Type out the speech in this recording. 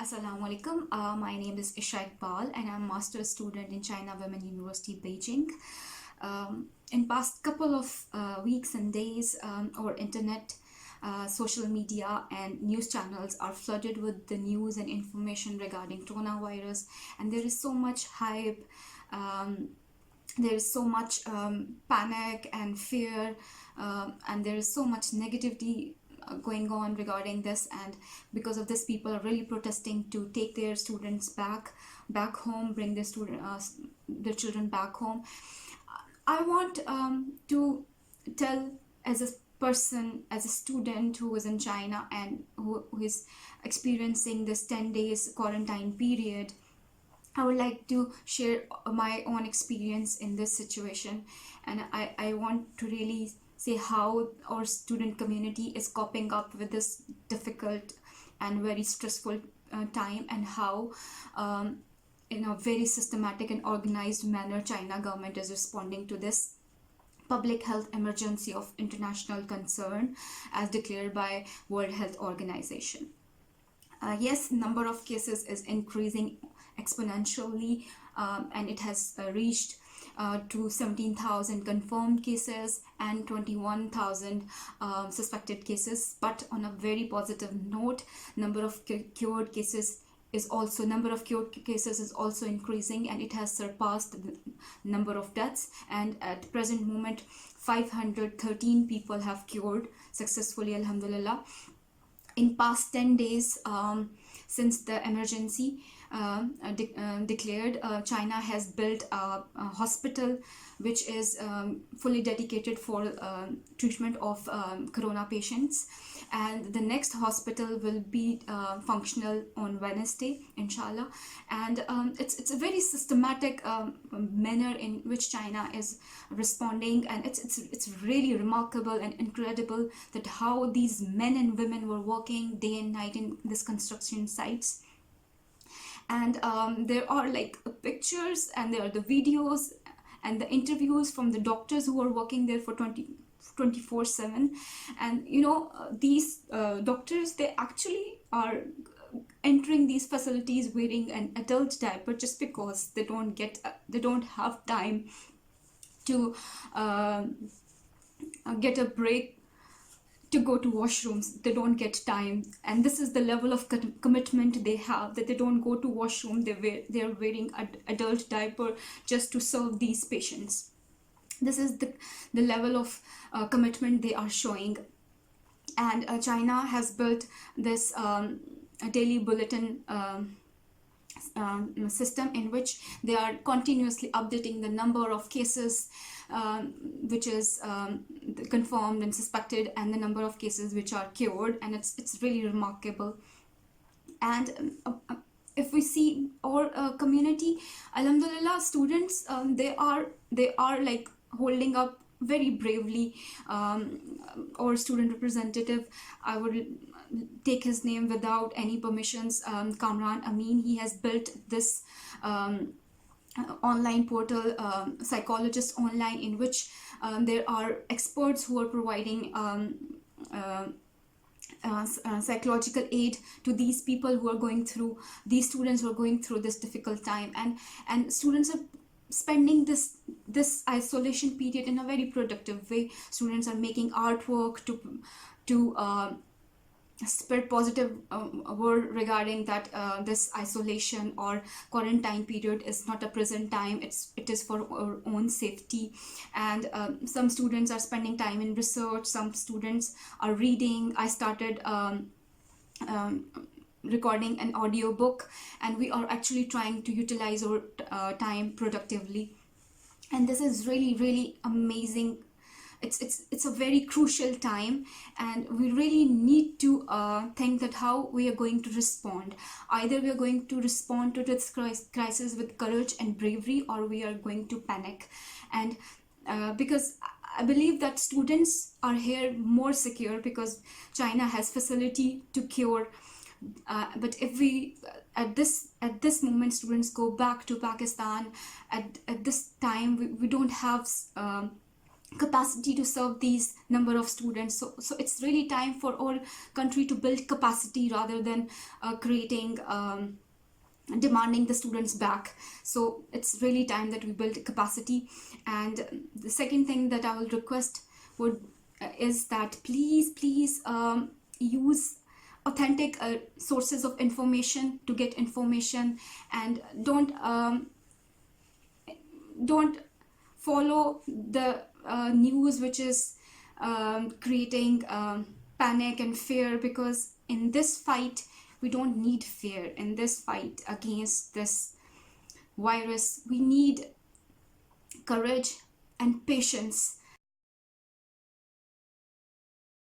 Assalamu alaikum. My name is Esha Iqbal and I'm a master's student in China Women University, Beijing. In past couple of weeks and days, our internet, social media and news channels are flooded with the news and information regarding coronavirus, and there is so much hype. There is so much panic and fear, and there is so much negativity going on regarding this, and because of this people are really protesting to take their students back home, bring their children back home. I want to tell, as a person, as a student who is in China and who is experiencing this 10 days quarantine period, I would like to share my own experience in this situation, and I want to really say how our student community is coping up with this difficult and very stressful time, and how in a very systematic and organized manner China government is responding to this public health emergency of international concern as declared by World Health Organization. Yes, number of cases is increasing exponentially, and it has reached to 17,000 confirmed cases and 21,000 suspected cases. But on a very positive note, number of cured cases is also increasing, and it has surpassed the number of deaths, and at present moment 513 people have cured successfully, alhamdulillah. In past 10 days since the emergency declared, China has built a hospital which is fully dedicated for treatment of corona patients, and the next hospital will be functional on Wednesday, inshallah. And it's a very systematic manner in which China is responding, and it's really remarkable and incredible that how these men and women were working day and night in this construction sites. And there are like pictures, and there are the videos and the interviews from the doctors who are working there for 24/7. And these doctors, they actually are entering these facilities wearing an adult diaper just because they don't have time to get a break to go to washrooms. They don't get time, and this is the level of commitment they have, that they don't go to washroom. They're wearing an adult diaper just to serve these patients. This is the level of commitment they are showing. And China has built this daily bulletin system in which they are continuously updating the number of cases which is confirmed and suspected, and the number of cases which are cured, and it's really remarkable. And if we see our community, alhamdulillah, students, they are like holding up very bravely. Our student representative, I would take his name without any permissions, Kamran Amin, he has built this online portal, Psychologist Online, in which there are experts who are providing psychological aid to these people who are going through, these students who are going through this difficult time. And students are spending this isolation period in a very productive way. Students are making artwork to spread positive word regarding that this isolation or quarantine period is not a prison time, it is for our own safety. And some students are spending time in research, some students are reading. I started recording an audio book, and we are actually trying to utilize our time productively, and this is really, really amazing. It's a very crucial time, and we really need to think that how we are going to respond. Either we are going to respond to this crisis with courage and bravery, or we are going to panic. And because I believe that students are here more secure because China has facility to cure. But if we at this moment students go back to Pakistan, at this time we don't have capacity to serve these number of students. So it's really time for our country to build capacity rather than creating demanding the students back. So it's really time that we build capacity. And the second thing that I will request is that please use authentic sources of information to get information, and don't follow the news which is creating panic and fear, because in this fight we don't need fear. In this fight against this virus, we need courage and patience